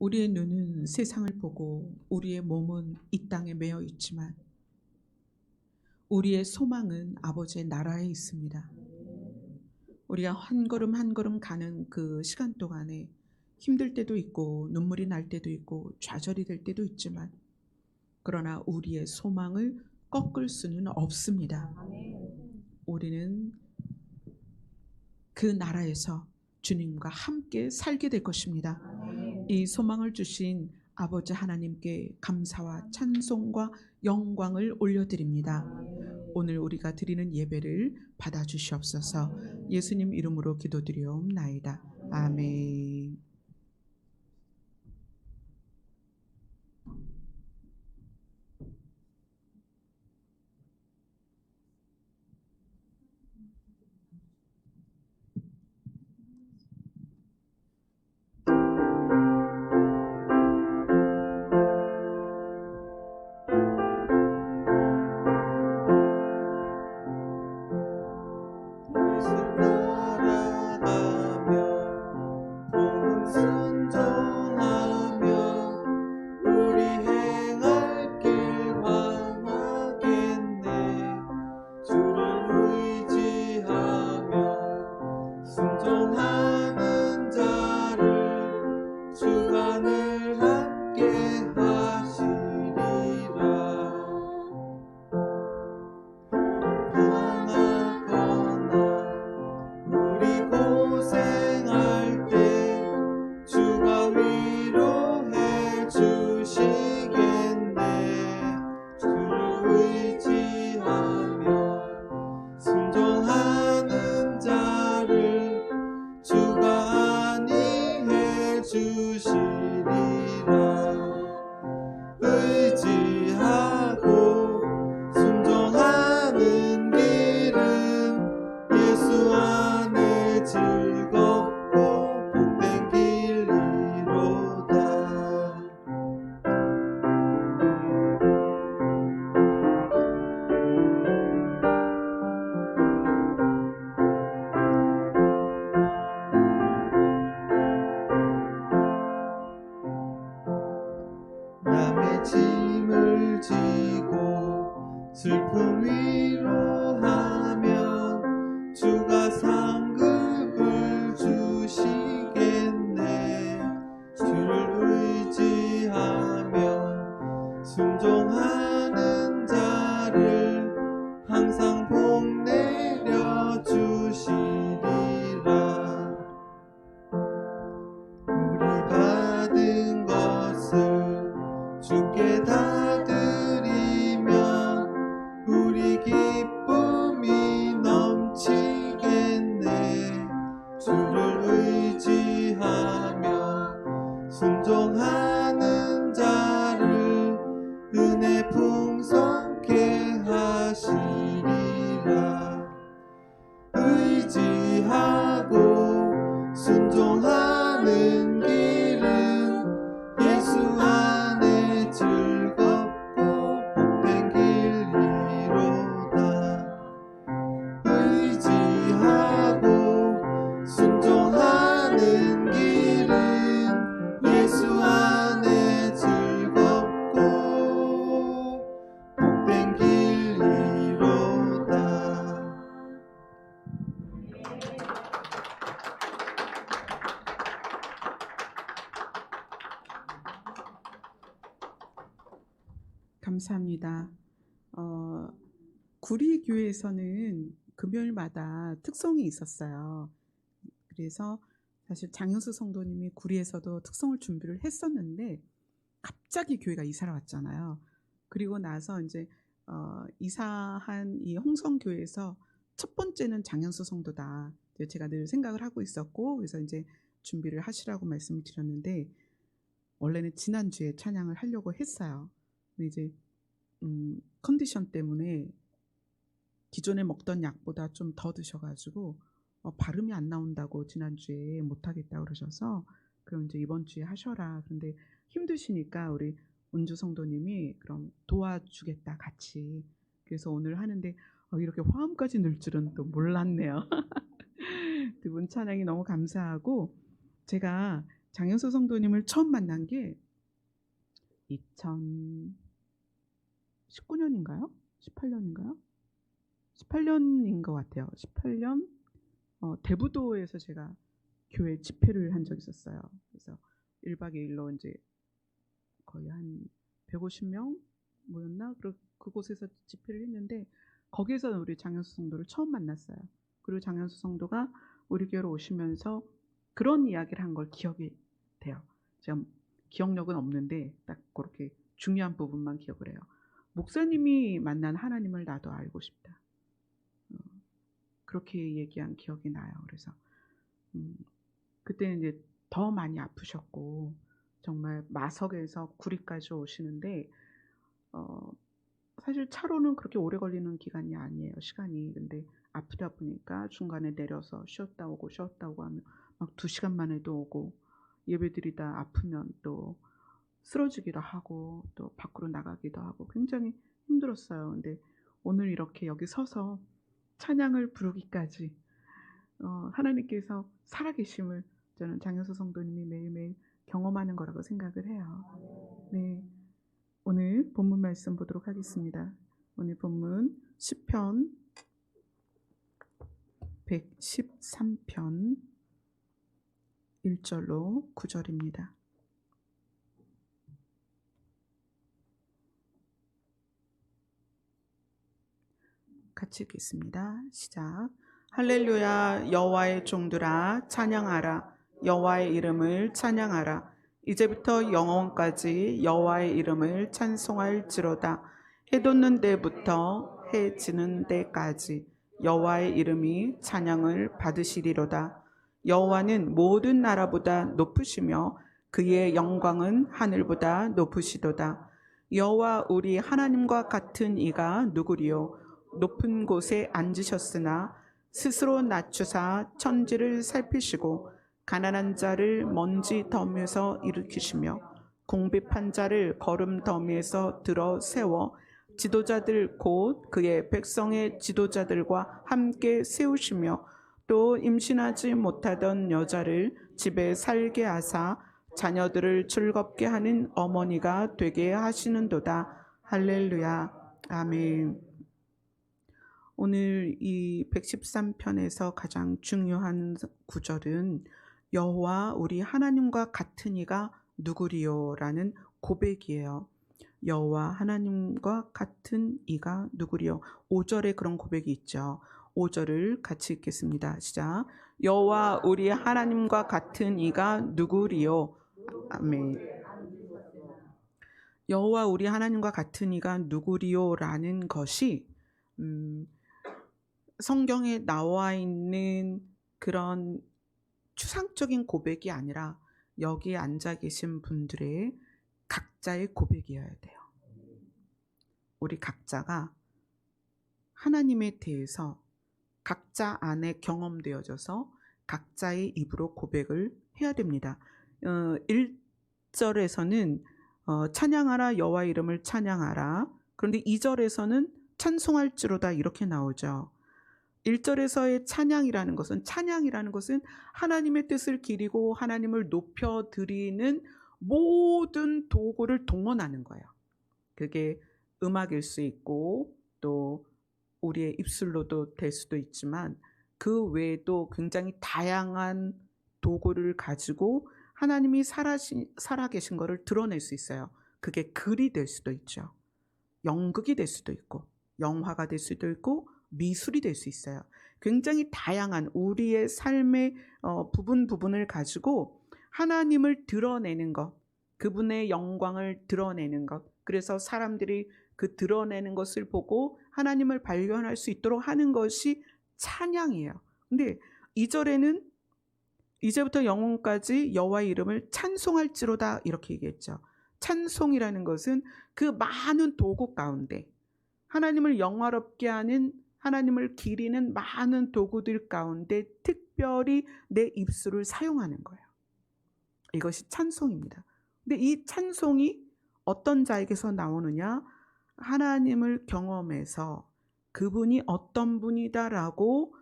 우리의 눈은 세상을 보고 우리의 몸은 이 땅에 매여 있지만 우리의 소망은 아버지의 나라에 있습니다. 우리가 한 걸음 한 걸음 가는 그 시간 동안에 힘들 때도 있고 눈물이 날 때도 있고 좌절이 될 때도 있지만 그러나 우리의 소망을 꺾을 수는 없습니다. 우리는 그 나라에서 주님과 함께 살게 될 것입니다. 이 소망을 주신 아버지 하나님께 감사와 찬송과 영광을 올려드립니다. 오늘 우리가 드리는 예배를 받아주시옵소서. 예수님 이름으로 기도드리옵나이다. 아멘. 남의 짐을 지고 슬픔 위로하면 주가 상급을 주시겠네. 주를 의지하며 순종하는 자를 항상 복 내려 주시리라. 우리 받은 것을 주께 다 드리면 우리 기쁨이 넘치겠네. 주를 의지하며 순종하는 자를 은혜 풍성케 하시리라. 의지하고 순종하는 길은 예수 안에 즐겁고 복된 길이로다. 의지하고 순종하는 길은 예수 안에 즐겁고 복된 길이로다. 감사합니다. 구리교회에서는 금요일마다 특송이 있었어요. 그래서 사실 장현수 성도님이 구리에서도 특송을 준비를 했었는데 갑자기 교회가 이사를 왔잖아요. 그리고 나서 이제 이사한 이 홍성교회에서 첫 번째는 장현수 성도다. 제가 늘 생각을 하고 있었고 그래서 이제 준비를 하시라고 말씀을 드렸는데 원래는 지난주에 찬양을 하려고 했어요. 근데 이제 컨디션 때문에 기존에 먹던 약보다 좀 더 드셔가지고 발음이 안 나온다고 지난주에 못하겠다고 그러셔서 그럼 이제 이번 주에 하셔라. 그런데 힘드시니까 우리 은주 성도님이 그럼 도와주겠다 같이. 그래서 오늘 하는데 이렇게 화음까지 늘 줄은 또 몰랐네요. 두 분 찬양이 너무 감사하고 제가 장현수 성도님을 처음 만난 게 2019년인가요? 18년인가요? 18년인 것 같아요. 18년 대부도에서 제가 교회 집회를 한 적이 있었어요. 그래서 1박 2일로 이제 거의 한 150명 모였나? 그곳에서 집회를 했는데 거기에서 우리 장현수 성도를 처음 만났어요. 그리고 장현수 성도가 우리 교회로 오시면서 그런 이야기를 한 걸 기억이 돼요. 제가 기억력은 없는데 딱 그렇게 중요한 부분만 기억을 해요. 목사님이 만난 하나님을 나도 알고 싶다. 그렇게 얘기한 기억이 나요. 그래서 그때는 이제 더 많이 아프셨고 정말 마석에서 구리까지 오시는데 사실 차로는 그렇게 오래 걸리는 기간이 아니에요. 시간이. 근데 아프다 보니까 중간에 내려서 쉬었다 오고 하면 막 2시간 만에도 오고 예배드리다 아프면 또 쓰러지기도 하고 또 밖으로 나가기도 하고 굉장히 힘들었어요. 근데 오늘 이렇게 여기 서서 찬양을 부르기까지 하나님께서 살아계심을 저는 장현수 성도님이 매일매일 경험하는 거라고 생각을 해요. 네, 오늘 본문 말씀 보도록 하겠습니다. 오늘 본문 시편 113편 1절로 9절입니다. 같이 읽겠습니다. 시작. 할렐루야. 여호와의 종들아 찬양하라. 여호와의 이름을 찬양하라. 이제부터 영원까지 여호와의 이름을 찬송할지로다. 해 돋는 데부터 해 지는 데까지 여호와의 이름이 찬양을 받으시리로다. 여호와는 모든 나라보다 높으시며 그의 영광은 하늘보다 높으시도다. 여호와 우리 하나님과 같은 이가 누구리요? 높은 곳에 앉으셨으나 스스로 낮추사 천지를 살피시고 가난한 자를 먼지 더미에서 일으키시며 궁핍한 자를 거름 더미에서 들어 세워 지도자들 곧 그의 백성의 지도자들과 함께 세우시며 또 임신하지 못하던 여자를 집에 살게 하사 자녀들을 즐겁게 하는 어머니가 되게 하시는도다. 할렐루야. 아멘. 오늘 이 113편에서 가장 중요한 구절은 여호와 우리 하나님과 같은 이가 누구리요? 라는 고백이에요. 여호와 하나님과 같은 이가 누구리요? 5절에 그런 고백이 있죠. 5절을 같이 읽겠습니다. 시작. 여호와 우리 하나님과 같은 이가 누구리요? 아멘. 여호와 우리 하나님과 같은 이가 누구리요? 라는 것이 성경에 나와 있는 그런 추상적인 고백이 아니라 여기에 앉아 계신 분들의 각자의 고백이어야 돼요. 우리 각자가 하나님에 대해서 각자 안에 경험되어져서 각자의 입으로 고백을 해야 됩니다. 1절에서는 찬양하라 여호와 이름을 찬양하라. 그런데 2절에서는 찬송할지로다 이렇게 나오죠. 1절에서의 찬양이라는 것은 하나님의 뜻을 기리고 하나님을 높여드리는 모든 도구를 동원하는 거예요. 그게 음악일 수 있고 또 우리의 입술로도 될 수도 있지만 그 외에도 굉장히 다양한 도구를 가지고 하나님이 살아계신 것을 드러낼 수 있어요. 그게 글이 될 수도 있죠. 연극이 될 수도 있고 영화가 될 수도 있고 미술이 될 수 있어요. 굉장히 다양한 우리의 삶의 부분을 가지고 하나님을 드러내는 것, 그분의 영광을 드러내는 것, 그래서 사람들이 그 드러내는 것을 보고 하나님을 발견할 수 있도록 하는 것이 찬양이에요. 근데 2절에는 이제부터 영원까지 여호와의 이름을 찬송할지로다 이렇게 얘기했죠. 찬송이라는 것은 그 많은 도구 가운데 하나님을 영화롭게 하는 하나님을 기리는 많은 도구들 가운데 특별히 내 입술을 사용하는 거예요. 이것이 찬송입니다. 근데 이 찬송이 어떤 자에게서 나오느냐? 하나님을 경험해서 그분이 어떤 분이다라고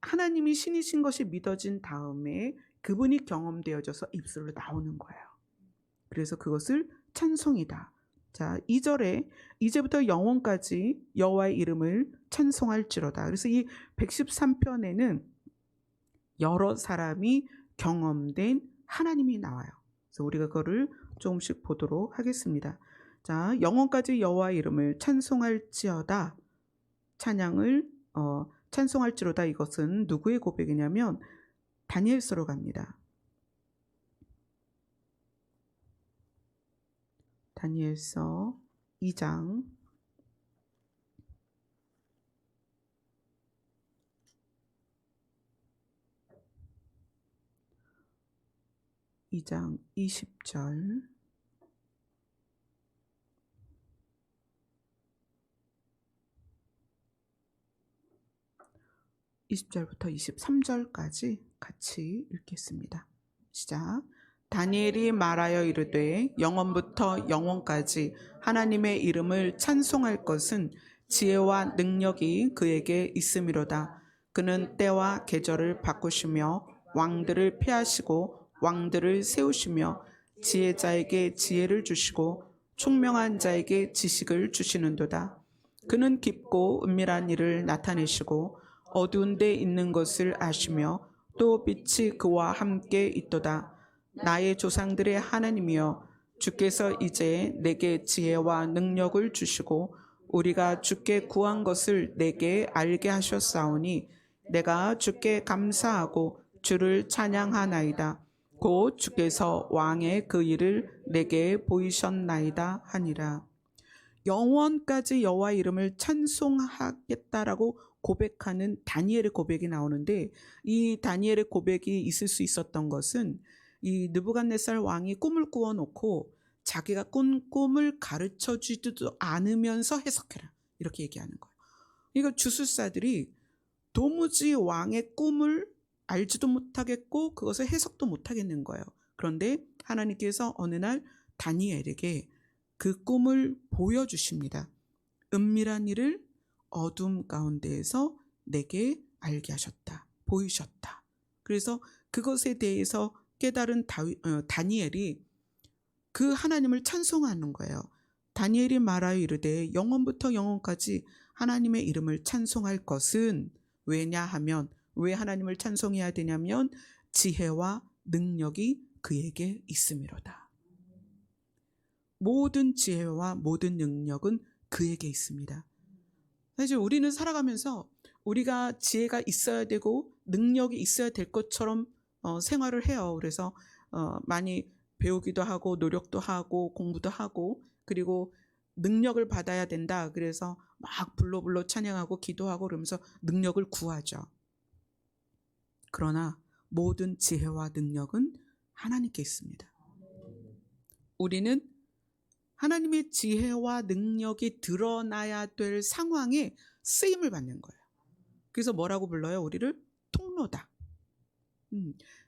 하나님이 신이신 것이 믿어진 다음에 그분이 경험되어져서 입술로 나오는 거예요. 그래서 그것을 찬송이다. 자, 2절에 이제부터 영원까지 여호와의 이름을 찬송할지로다. 그래서 이 113편에는 여러 사람이 경험된 하나님이 나와요. 그래서 우리가 그거를 조금씩 보도록 하겠습니다. 자, 영원까지 여호와의 이름을 찬송할지어다. 찬송할지로다. 이것은 누구의 고백이냐면 다니엘서로 갑니다. 다니엘서 2장 20절 20절부터 23절까지 같이 읽겠습니다. 시작. 다니엘이 말하여 이르되 영원부터 영원까지 하나님의 이름을 찬송할 것은 지혜와 능력이 그에게 있음이로다. 그는 때와 계절을 바꾸시며 왕들을 폐하시고 왕들을 세우시며 지혜자에게 지혜를 주시고 총명한 자에게 지식을 주시는도다. 그는 깊고 은밀한 일을 나타내시고 어두운 데 있는 것을 아시며 또 빛이 그와 함께 있도다. 나의 조상들의 하나님이여, 주께서 이제 내게 지혜와 능력을 주시고 우리가 주께 구한 것을 내게 알게 하셨사오니 내가 주께 감사하고 주를 찬양하나이다. 곧 주께서 왕의 그 일을 내게 보이셨나이다 하니라. 영원까지 여호와의 이름을 찬송하겠다라고 고백하는 다니엘의 고백이 나오는데, 이 다니엘의 고백이 있을 수 있었던 것은 이 느부갓네살 왕이 꿈을 꾸어놓고 자기가 꾼 꿈을 가르쳐주지도 않으면서 해석해라, 이렇게 얘기하는 거예요. 이거 주술사들이 도무지 왕의 꿈을 알지도 못하겠고 그것을 해석도 못하겠는 거예요. 그런데 하나님께서 어느 날 다니엘에게 그 꿈을 보여주십니다. 은밀한 일을 어둠 가운데에서 내게 알게 하셨다, 보이셨다. 그래서 그것에 대해서 깨달은 다니엘이 그 하나님을 찬송하는 거예요. 다니엘이 말하여 이르되 영원부터 영원까지 하나님의 이름을 찬송할 것은, 왜냐하면, 왜 하나님을 찬송해야 되냐면 지혜와 능력이 그에게 있음이로다. 모든 지혜와 모든 능력은 그에게 있습니다. 사실 우리는 살아가면서 우리가 지혜가 있어야 되고 능력이 있어야 될 것처럼 생활을 해요. 그래서 많이 배우기도 하고 노력도 하고 공부도 하고, 그리고 능력을 받아야 된다. 그래서 막 불러 찬양하고 기도하고 그러면서 능력을 구하죠. 그러나 모든 지혜와 능력은 하나님께 있습니다. 우리는 하나님의 지혜와 능력이 드러나야 될 상황에 쓰임을 받는 거예요. 그래서 뭐라고 불러요? 우리를 통로다.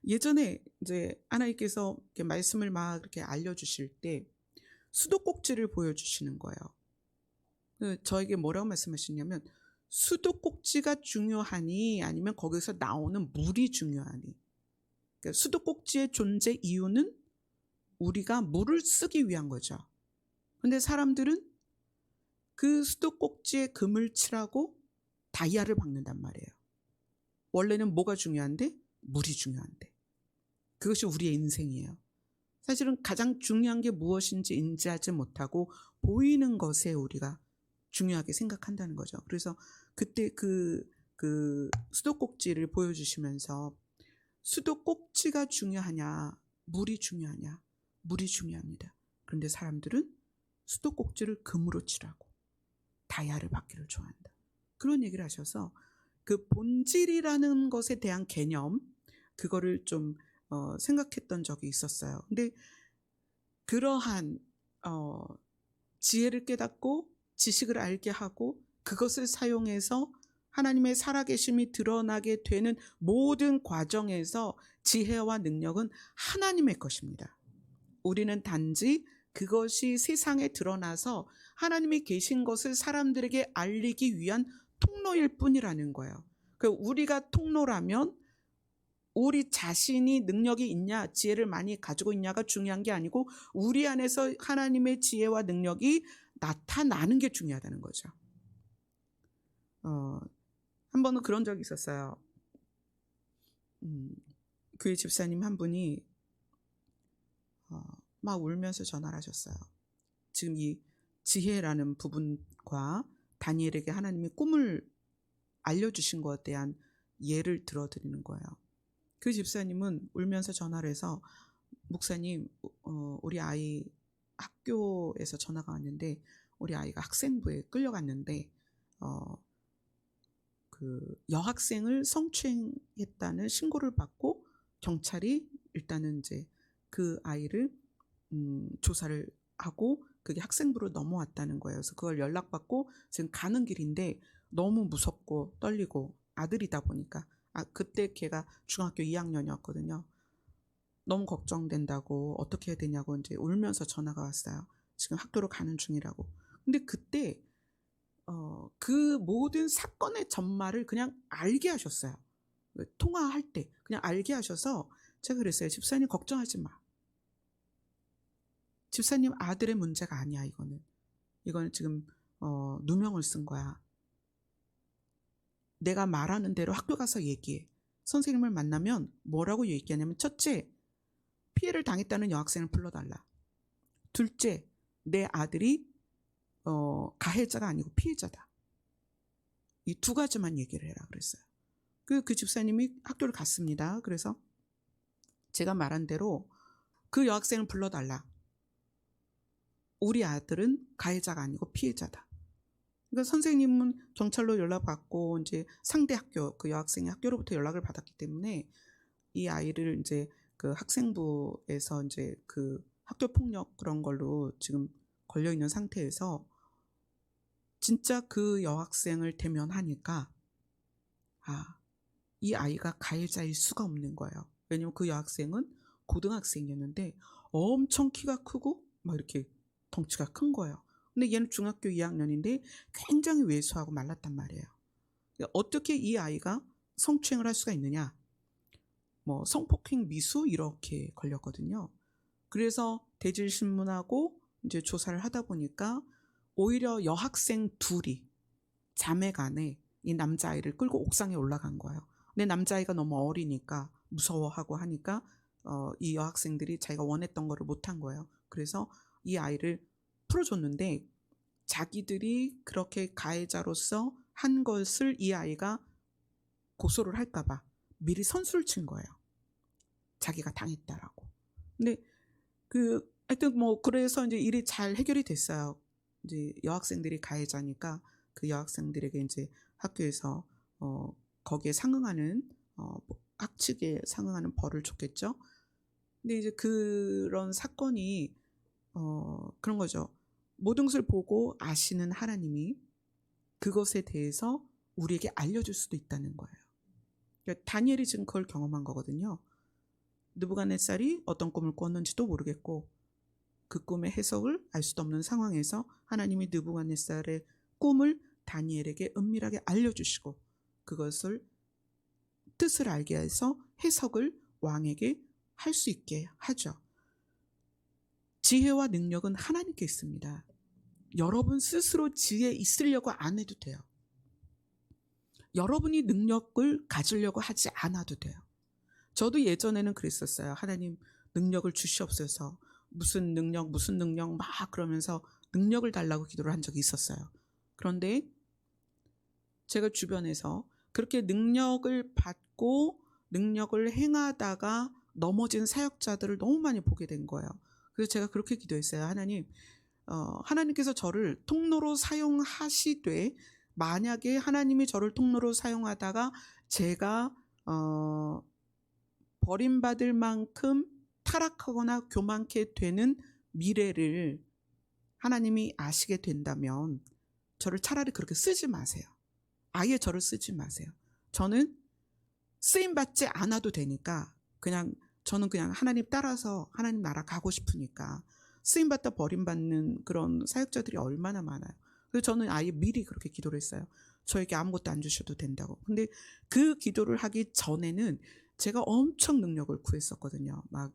예전에 이제 하나님께서 이렇게 말씀을 막 이렇게 알려주실 때 수도꼭지를 보여주시는 거예요. 저에게 뭐라고 말씀하시냐면, 수도꼭지가 중요하니 아니면 거기서 나오는 물이 중요하니. 그러니까 수도꼭지의 존재 이유는 우리가 물을 쓰기 위한 거죠. 근데 사람들은 그 수도꼭지에 금을 칠하고 다이아를 박는단 말이에요. 원래는 뭐가 중요한데? 물이 중요한데. 그것이 우리의 인생이에요. 사실은 가장 중요한 게 무엇인지 인지하지 못하고 보이는 것에 우리가 중요하게 생각한다는 거죠. 그래서 그때 그 수도꼭지를 보여주시면서 수도꼭지가 중요하냐, 물이 중요하냐? 물이 중요합니다. 그런데 사람들은 수도꼭지를 금으로 칠하고 다이아를 받기를 좋아한다. 그런 얘기를 하셔서 그 본질이라는 것에 대한 개념, 그거를 좀 생각했던 적이 있었어요. 근데 그러한 지혜를 깨닫고 지식을 알게 하고 그것을 사용해서 하나님의 살아계심이 드러나게 되는 모든 과정에서 지혜와 능력은 하나님의 것입니다. 우리는 단지 그것이 세상에 드러나서 하나님이 계신 것을 사람들에게 알리기 위한 통로일 뿐이라는 거예요. 그러니까 우리가 통로라면 우리 자신이 능력이 있냐, 지혜를 많이 가지고 있냐가 중요한 게 아니고 우리 안에서 하나님의 지혜와 능력이 나타나는 게 중요하다는 거죠. 한 번은 그런 적이 있었어요. 교회 집사님 한 분이 막 울면서 전화를 하셨어요. 지금 이 지혜라는 부분과 다니엘에게 하나님이 꿈을 알려주신 것에 대한 예를 들어드리는 거예요. 그 집사님은 울면서 전화를 해서, 목사님, 우리 아이 학교에서 전화가 왔는데 우리 아이가 학생부에 끌려갔는데 그 여학생을 성추행했다는 신고를 받고 경찰이 일단은 이제 그 아이를 조사를 하고 그게 학생부로 넘어왔다는 거예요. 그래서 그걸 연락받고 지금 가는 길인데 너무 무섭고 떨리고, 아들이다 보니까 그때 걔가 중학교 2학년이었거든요. 너무 걱정된다고, 어떻게 해야 되냐고 이제 울면서 전화가 왔어요. 지금 학교로 가는 중이라고. 근데 그때 그 모든 사건의 전말을 그냥 알게 하셨어요. 통화할 때 그냥 알게 하셔서 제가 그랬어요. 집사님 걱정하지 마. 집사님 아들의 문제가 아니야. 이거는 지금 누명을 쓴 거야. 내가 말하는 대로 학교 가서 얘기해. 선생님을 만나면 뭐라고 얘기하냐면, 첫째, 피해를 당했다는 여학생을 불러달라. 둘째, 내 아들이 가해자가 아니고 피해자다. 이 두 가지만 얘기를 해라 그랬어요. 그 집사님이 학교를 갔습니다. 그래서 제가 말한 대로 그 여학생을 불러달라. 우리 아들은 가해자가 아니고 피해자다. 그러니까 선생님은 경찰로 연락받고 이제 상대 학교, 그 여학생의 학교로부터 연락을 받았기 때문에 이 아이를 이제 그 학생부에서 이제 그 학교 폭력 그런 걸로 지금 걸려 있는 상태에서 진짜 그 여학생을 대면하니까 이 아이가 가해자일 수가 없는 거예요. 왜냐면 그 여학생은 고등학생이었는데 엄청 키가 크고 막 이렇게 덩치가 큰 거예요. 근데 얘는 중학교 2학년인데 굉장히 왜소하고 말랐단 말이에요. 어떻게 이 아이가 성추행을 할 수가 있느냐? 뭐 성폭행 미수 이렇게 걸렸거든요. 그래서 대질신문하고 이제 조사를 하다 보니까 오히려 여학생 둘이 자매간에 이 남자아이를 끌고 옥상에 올라간 거예요. 근데 남자아이가 너무 어리니까 무서워하고 하니까 이 여학생들이 자기가 원했던 거를 못한 거예요. 그래서 이 아이를 풀어줬는데 자기들이 그렇게 가해자로서 한 것을 이 아이가 고소를 할까봐 미리 선수를 친 거예요. 자기가 당했다라고. 근데 하여튼 뭐 그래서 이제 일이 잘 해결이 됐어요. 이제 여학생들이 가해자니까 그 여학생들에게 이제 학교에서 거기에 상응하는 학칙에 상응하는 벌을 줬겠죠. 근데 이제 그런 사건이 그런 거죠. 모든 것을 보고 아시는 하나님이 그것에 대해서 우리에게 알려줄 수도 있다는 거예요. 그러니까 다니엘이 지금 그걸 경험한 거거든요. 느부갓네살이 어떤 꿈을 꿨는지도 모르겠고 그 꿈의 해석을 알 수도 없는 상황에서 하나님이 느부갓네살의 꿈을 다니엘에게 은밀하게 알려주시고 그것을 뜻을 알게 해서 해석을 왕에게 할 수 있게 하죠. 지혜와 능력은 하나님께 있습니다. 여러분 스스로 지혜 있으려고 안 해도 돼요. 여러분이 능력을 가지려고 하지 않아도 돼요. 저도 예전에는 그랬었어요. 하나님 능력을 주시옵소서. 무슨 능력 막 그러면서 능력을 달라고 기도를 한 적이 있었어요. 그런데 제가 주변에서 그렇게 능력을 받고 능력을 행하다가 넘어진 사역자들을 너무 많이 보게 된 거예요. 그래서 제가 그렇게 기도했어요. 하나님, 하나님께서 저를 통로로 사용하시되 만약에 하나님이 저를 통로로 사용하다가 제가 버림받을 만큼 타락하거나 교만케 되는 미래를 하나님이 아시게 된다면 저를 차라리 그렇게 쓰지 마세요. 아예 저를 쓰지 마세요. 저는 쓰임받지 않아도 되니까 저는 그냥 하나님 따라서 하나님 나라 가고 싶으니까 쓰임받다 버림받는 그런 사역자들이 얼마나 많아요. 그래서 저는 아예 미리 그렇게 기도를 했어요. 저에게 아무것도 안 주셔도 된다고. 근데 그 기도를 하기 전에는 제가 엄청 능력을 구했었거든요. 막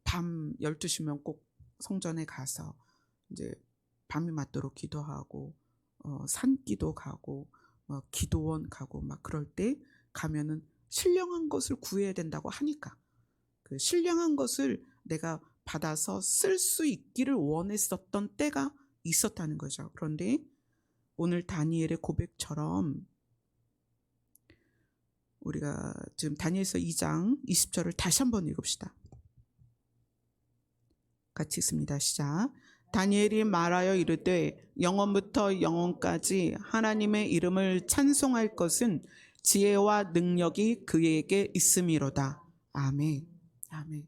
밤 12시면 꼭 성전에 가서 이제 밤이 맞도록 기도하고 산기도 가고 기도원 가고 막 그럴 때 가면은 신령한 것을 구해야 된다고 하니까 그 신령한 것을 내가 받아서 쓸 수 있기를 원했었던 때가 있었다는 거죠. 그런데 오늘 다니엘의 고백처럼 우리가 지금 다니엘서 2장 20절을 다시 한번 읽읍시다. 같이 읽습니다. 시작. 다니엘이 말하여 이르되 영원부터 영원까지 하나님의 이름을 찬송할 것은 지혜와 능력이 그에게 있음이로다. 아멘. 아멘.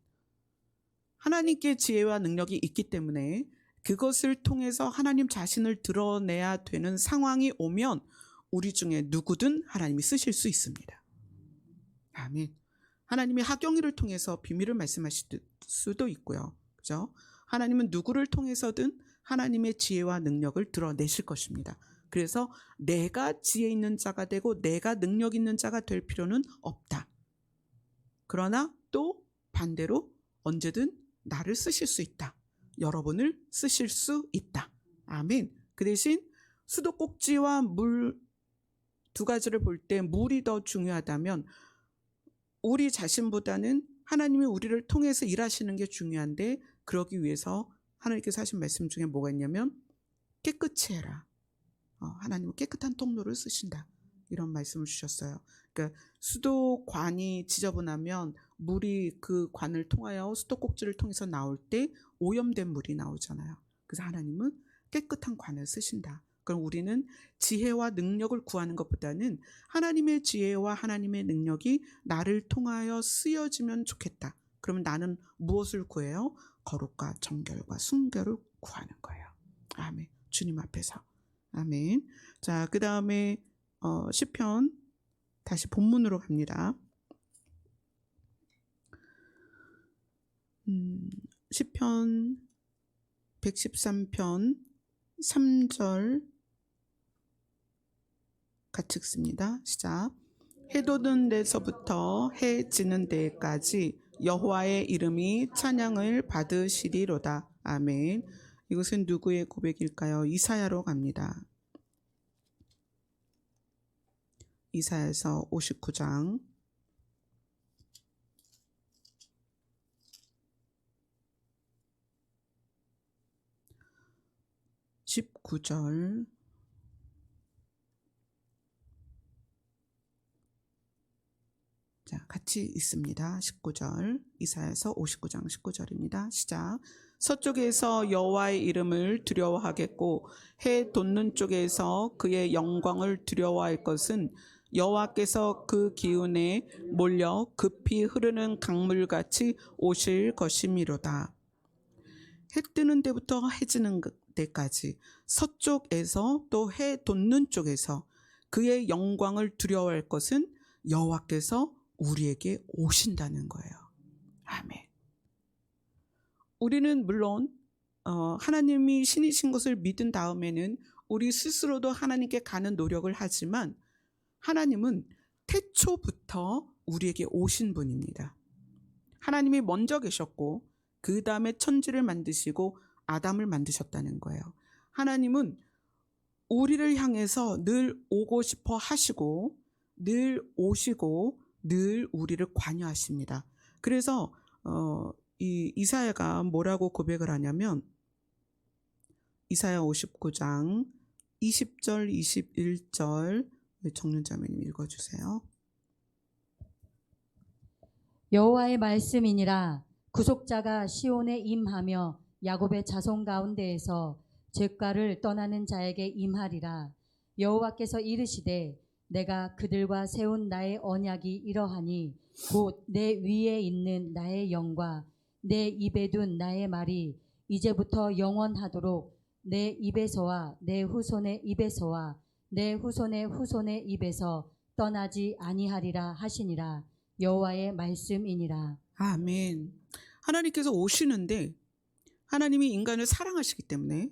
하나님께 지혜와 능력이 있기 때문에 그것을 통해서 하나님 자신을 드러내야 되는 상황이 오면 우리 중에 누구든 하나님이 쓰실 수 있습니다. 아멘. 하나님이 하경이를 통해서 비밀을 말씀하실 수도 있고요. 그죠? 하나님은 누구를 통해서든 하나님의 지혜와 능력을 드러내실 것입니다. 그래서 내가 지혜 있는 자가 되고 내가 능력 있는 자가 될 필요는 없다. 그러나 또 반대로 언제든 나를 쓰실 수 있다. 여러분을 쓰실 수 있다. 아멘. 그 대신 수도꼭지와 물 두 가지를 볼 때 물이 더 중요하다면 우리 자신보다는 하나님이 우리를 통해서 일하시는 게 중요한데 그러기 위해서 하나님께서 하신 말씀 중에 뭐가 있냐면 깨끗이 해라. 하나님은 깨끗한 통로를 쓰신다. 이런 말씀을 주셨어요. 그러니까 수도관이 지저분하면 물이 그 관을 통하여 수도꼭지를 통해서 나올 때 오염된 물이 나오잖아요. 그래서 하나님은 깨끗한 관을 쓰신다. 그럼 우리는 지혜와 능력을 구하는 것보다는 하나님의 지혜와 하나님의 능력이 나를 통하여 쓰여지면 좋겠다. 그러면 나는 무엇을 구해요? 거룩과 정결과 순결을 구하는 거예요. 아멘. 주님 앞에서. 아멘. 자, 그 다음에 시편 다시 본문으로 갑니다. 시편 113편 3절 같이 읽습니다. 시작. 해 돋는 데서부터 해 지는 데까지 여호와의 이름이 찬양을 받으시리로다. 아멘. 이것은 누구의 고백일까요? 이사야로 갑니다. 이사야서 59장 19절 자, 같이 읽습니다. 19절 이사야서 59장 19절입니다. 시작. 서쪽에서 여호와의 이름을 두려워하겠고 해 돋는 쪽에서 그의 영광을 두려워할 것은 여호와께서 그 기운에 몰려 급히 흐르는 강물같이 오실 것이미로다. 해 뜨는 데부터 해 지는 데까지 서쪽에서 또 해 돋는 쪽에서 그의 영광을 두려워할 것은 여호와께서 우리에게 오신다는 거예요. 아멘. 우리는 물론 하나님이 신이신 것을 믿은 다음에는 우리 스스로도 하나님께 가는 노력을 하지만 하나님은 태초부터 우리에게 오신 분입니다. 하나님이 먼저 계셨고 그 다음에 천지를 만드시고 아담을 만드셨다는 거예요. 하나님은 우리를 향해서 늘 오고 싶어 하시고 늘 오시고 늘 우리를 관여하십니다. 그래서 이 이사야가 뭐라고 고백을 하냐면 이사야 59장 20절 21절 정윤자매님 읽어주세요. 여호와의 말씀이니라. 구속자가 시온에 임하며 야곱의 자손 가운데에서 죄가를 떠나는 자에게 임하리라. 여호와께서 이르시되 내가 그들과 세운 나의 언약이 이러하니 곧 내 위에 있는 나의 영과 내 입에 둔 나의 말이 이제부터 영원하도록 내 입에서와 내 후손의 입에서와 내 후손의 후손의 입에서 떠나지 아니하리라 하시니라. 여호와의 말씀이니라. 아멘. 하나님께서 오시는데 하나님이 인간을 사랑하시기 때문에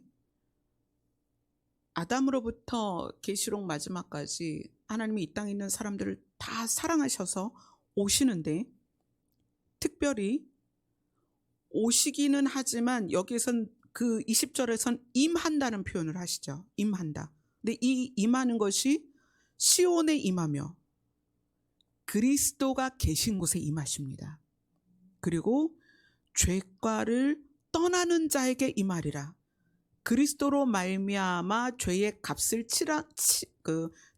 아담으로부터 계시록 마지막까지 하나님이 이 땅에 있는 사람들을 다 사랑하셔서 오시는데 특별히 오시기는 하지만 여기선 그 20절에선 임한다는 표현을 하시죠. 임한다. 근데 이 임하는 것이 시온에 임하며 그리스도가 계신 곳에 임하십니다. 그리고 죄과를 떠나는 자에게 임하리라. 그리스도로 말미암아 죄의 값을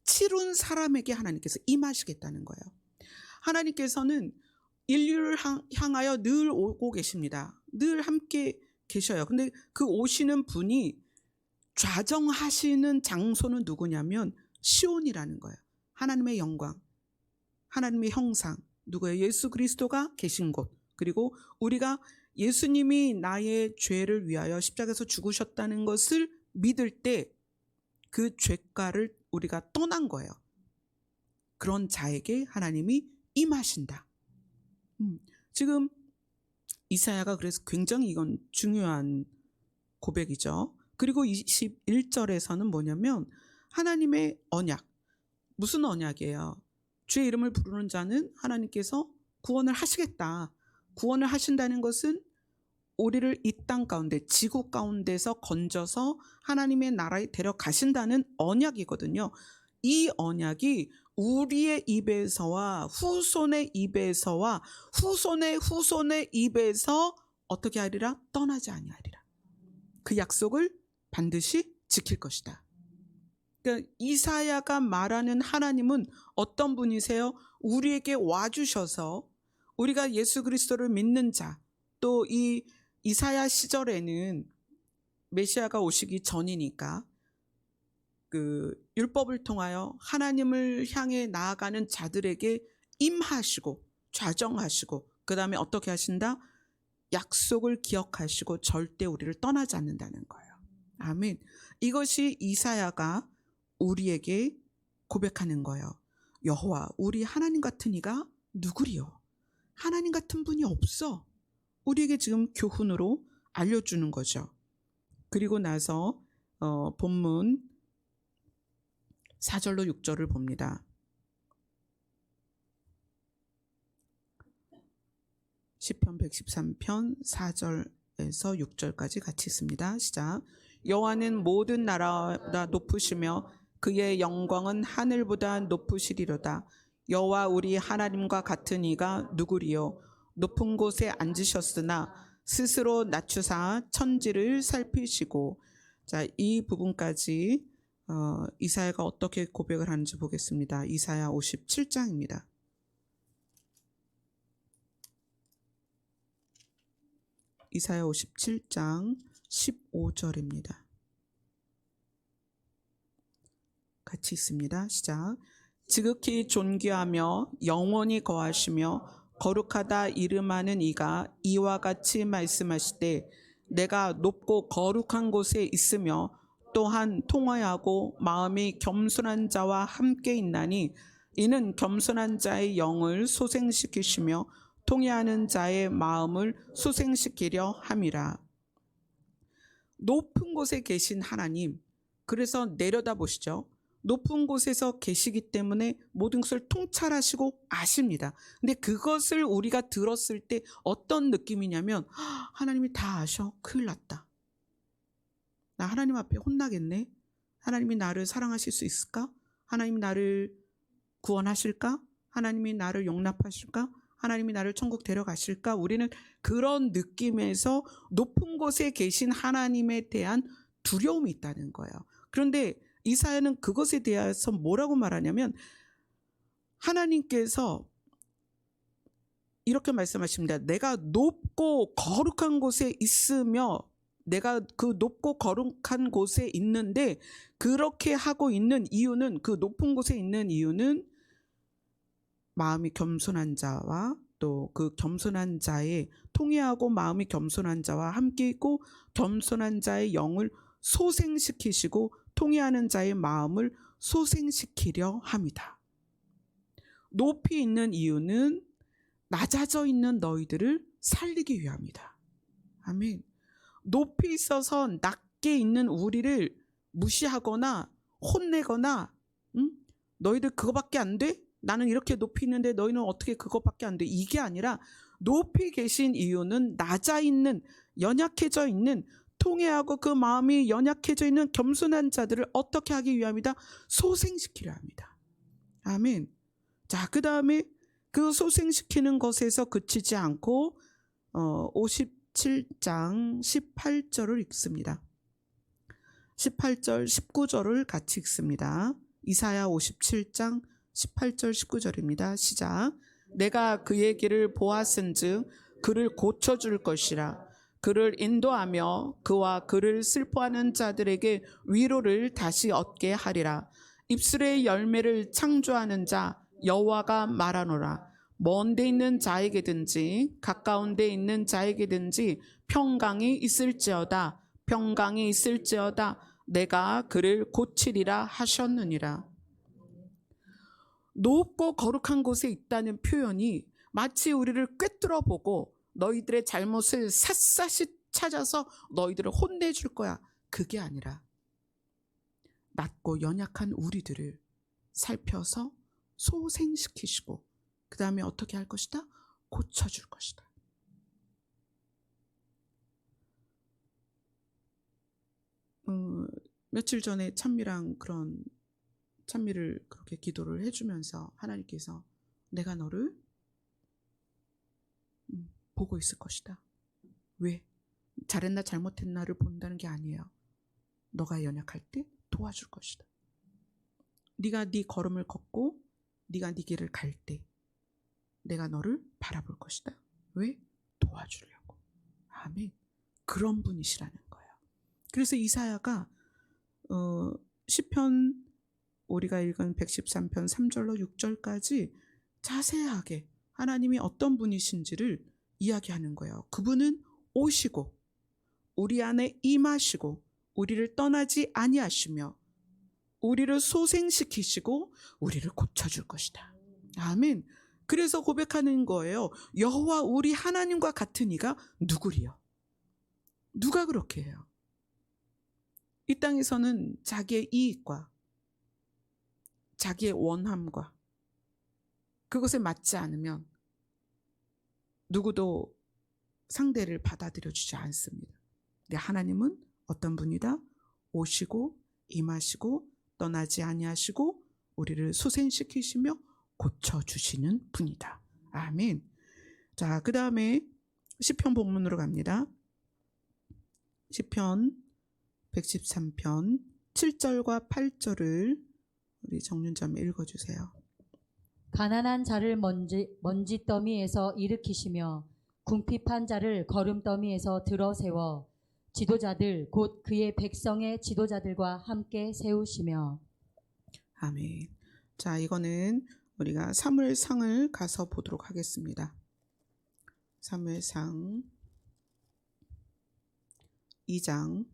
치룬 사람에게 하나님께서 임하시겠다는 거예요. 하나님께서는 인류를 향하여 늘 오고 계십니다. 늘 함께 계셔요. 근데 그 오시는 분이 좌정하시는 장소는 누구냐면 시온이라는 거예요. 하나님의 영광, 하나님의 형상, 누구예요? 예수 그리스도가 계신 곳. 그리고 우리가 예수님이 나의 죄를 위하여 십자가에서 죽으셨다는 것을 믿을 때 그 죄가를 우리가 떠난 거예요. 그런 자에게 하나님이 임하신다. 지금 이사야가 그래서 굉장히 이건 중요한 고백이죠. 그리고 21절에서는 뭐냐면 하나님의 언약. 무슨 언약이에요? 주의 이름을 부르는 자는 하나님께서 구원을 하시겠다. 구원을 하신다는 것은 우리를 이 땅 가운데, 지구 가운데서 건져서 하나님의 나라에 데려가신다는 언약이거든요. 이 언약이 우리의 입에서와 후손의 입에서와 후손의 입에서 어떻게 하리라? 떠나지 아니하리라. 그 약속을 반드시 지킬 것이다. 그러니까 이사야가 말하는 하나님은 어떤 분이세요? 우리에게 와주셔서 우리가 예수 그리스도를 믿는 자, 또 이 이사야 시절에는 메시아가 오시기 전이니까 그 율법을 통하여 하나님을 향해 나아가는 자들에게 임하시고 좌정하시고 그 다음에 어떻게 하신다? 약속을 기억하시고 절대 우리를 떠나지 않는다는 거예요. 아멘. 이것이 이사야가 우리에게 고백하는 거예요. 여호와 우리 하나님 같은 이가 누구리요? 하나님 같은 분이 없어. 우리에게 지금 교훈으로 알려주는 거죠. 그리고 나서 본문 4절로 6절을 봅니다. 시편 113편 4절에서 6절까지 같이 있습니다. 시작. 여호와는 모든 나라보다 높으시며 그의 영광은 하늘보다 높으시리로다. 여호와 우리 하나님과 같은 이가 누구리요? 높은 곳에 앉으셨으나 스스로 낮추사 천지를 살피시고. 자, 이 부분까지 이사야가 어떻게 고백을 하는지 보겠습니다. 이사야 57장입니다. 이사야 57장 15절입니다. 같이 있습니다. 시작. 지극히 존귀하며 영원히 거하시며 거룩하다 이름하는 이가 이와 같이 말씀하시되 내가 높고 거룩한 곳에 있으며 또한 통화하고 마음이 겸손한 자와 함께 있나니 이는 겸손한 자의 영을 소생시키시며 통회하는 자의 마음을 소생시키려 함이라. 높은 곳에 계신 하나님, 그래서 내려다보시죠. 높은 곳에서 계시기 때문에 모든 것을 통찰하시고 아십니다. 근데 그것을 우리가 들었을 때 어떤 느낌이냐면 하나님이 다 아셔. 큰일 났다. 나 하나님 앞에 혼나겠네. 하나님이 나를 사랑하실 수 있을까? 하나님이 나를 구원하실까? 하나님이 나를 용납하실까? 하나님이 나를 천국 데려가실까? 우리는 그런 느낌에서 높은 곳에 계신 하나님에 대한 두려움이 있다는 거예요. 그런데 이사야는 그것에 대해서 뭐라고 말하냐면 하나님께서 이렇게 말씀하십니다. 내가 높고 거룩한 곳에 있으며 내가 그 높고 거룩한 곳에 있는데 그렇게 하고 있는 이유는 그 높은 곳에 있는 이유는 마음이 겸손한 자와 또 그 겸손한 자의 통회하고 마음이 겸손한 자와 함께 있고 겸손한 자의 영을 소생시키시고 통회하는 자의 마음을 소생시키려 합니다. 높이 있는 이유는 낮아져 있는 너희들을 살리기 위함이다. 아멘. 높이 있어서 낮게 있는 우리를 무시하거나 혼내거나 너희들 그거밖에 안 돼? 나는 이렇게 높이 있는데 너희는 어떻게 그것밖에 안 돼. 이게 아니라 높이 계신 이유는 낮아 있는, 연약해져 있는, 통회하고 그 마음이 연약해져 있는 겸손한 자들을 어떻게 하기 위함이다? 소생시키려 합니다. 아멘. 자, 그 다음에 그 소생시키는 것에서 그치지 않고 57장 18절을 읽습니다. 18절 19절을 같이 읽습니다. 이사야 57장 18절 19절입니다. 시작. 내가 그의 길을 보았은즉 그를 고쳐줄 것이라. 그를 인도하며 그와 그를 슬퍼하는 자들에게 위로를 다시 얻게 하리라. 입술의 열매를 창조하는 자 여호와가 말하노라. 먼 데 있는 자에게든지 가까운 데 있는 자에게든지 평강이 있을지어다. 평강이 있을지어다. 내가 그를 고치리라 하셨느니라. 높고 거룩한 곳에 있다는 표현이 마치 우리를 꿰뚫어 보고 너희들의 잘못을 샅샅이 찾아서 너희들을 혼내줄 거야. 그게 아니라 낮고 연약한 우리들을 살펴서 소생시키시고 그 다음에 어떻게 할 것이다? 고쳐줄 것이다. 며칠 전에 찬미랑 그런 찬미를 그렇게 기도를 해주면서 하나님께서 내가 너를 보고 있을 것이다. 왜? 잘했나 잘못했나를 본다는 게 아니에요. 너가 연약할 때 도와줄 것이다. 네가 네 걸음을 걷고 네가 네 길을 갈 때 내가 너를 바라볼 것이다. 왜? 도와주려고. 아멘. 그런 분이시라는 거예요. 그래서 이사야가 시편 우리가 읽은 113편 3절로 6절까지 자세하게 하나님이 어떤 분이신지를 이야기하는 거예요. 그분은 오시고 우리 안에 임하시고 우리를 떠나지 아니하시며 우리를 소생시키시고 우리를 고쳐줄 것이다. 아멘. 그래서 고백하는 거예요. 여호와 우리 하나님과 같은 이가 누구리요? 누가 그렇게 해요? 이 땅에서는 자기의 이익과 자기의 원함과 그것에 맞지 않으면 누구도 상대를 받아들여 주지 않습니다. 근데 하나님은 어떤 분이다? 오시고 임하시고 떠나지 아니하시고 우리를 소생시키시며 고쳐주시는 분이다. 아멘. 자, 그 다음에 시편 본문으로 갑니다. 시편 113편 7절과 8절을 우리 정윤자매 읽어주세요. 가난한 자를 먼지더미에서 일으키시며 궁핍한 자를 거름더미에서 들어세워 지도자들 곧 그의 백성의 지도자들과 함께 세우시며. 아멘. 자, 이거는 우리가 사무엘상을 가서 보도록 하겠습니다. 사무엘상 2장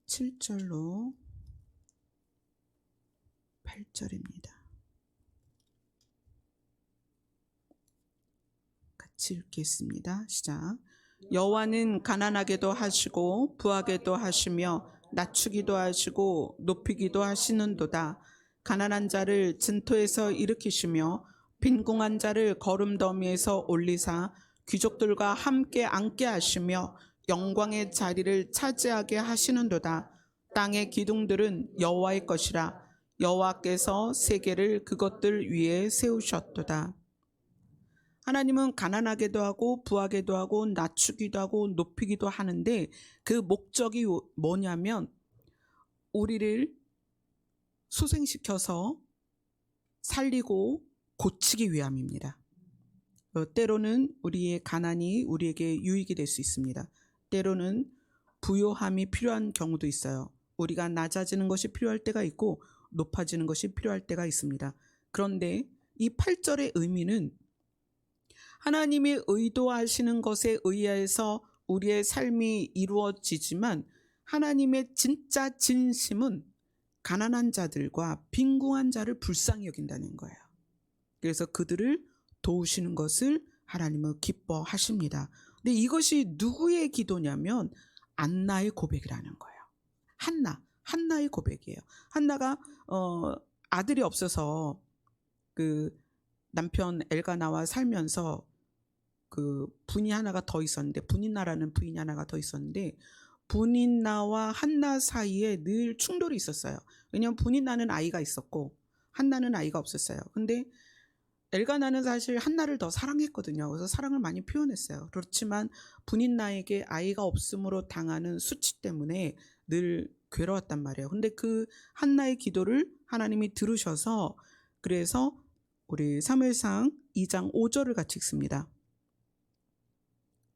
7절로 8절입니다. 같이 읽겠습니다. 시작. 여호와는 가난하게도 하시고 부하게도 하시며 낮추기도 하시고 높이기도 하시는도다. 가난한 자를 진토에서 일으키시며 빈궁한 자를 거름더미에서 올리사 귀족들과 함께 앉게 하시며 영광의 자리를 차지하게 하시는도다. 땅의 기둥들은 여호와의 것이라. 여호와께서 세계를 그것들 위에 세우셨도다. 하나님은 가난하게도 하고 부하게도 하고 낮추기도 하고 높이기도 하는데 그 목적이 뭐냐면 우리를 소생시켜서 살리고 고치기 위함입니다. 때로는 우리의 가난이 우리에게 유익이 될 수 있습니다. 때로는 부요함이 필요한 경우도 있어요. 우리가 낮아지는 것이 필요할 때가 있고 높아지는 것이 필요할 때가 있습니다. 그런데 이 8절의 의미는 하나님이 의도하시는 것에 의해서 우리의 삶이 이루어지지만 하나님의 진짜 진심은 가난한 자들과 빈궁한 자를 불쌍히 여긴다는 거예요. 그래서 그들을 도우시는 것을 하나님은 기뻐하십니다. 근데 이것이 누구의 기도냐면 안나의 고백이라는 거예요. 한나의 고백이에요. 한나가 아들이 없어서 그 남편 엘가나와 살면서 그 분이 하나가 더 있었는데, 분인나라는 부인이 하나가 더 있었는데, 분인나와 한나 사이에 늘 충돌이 있었어요. 왜냐하면 분인나는 아이가 있었고 한나는 아이가 없었어요. 근데 엘가나는 사실 한나를 더 사랑했거든요. 그래서 사랑을 많이 표현했어요. 그렇지만 분인나에게 아이가 없음으로 당하는 수치 때문에 늘 괴로웠단 말이에요. 근데 그 한나의 기도를 하나님이 들으셔서, 그래서 우리 사무엘상 2장 5절을 같이 읽습니다.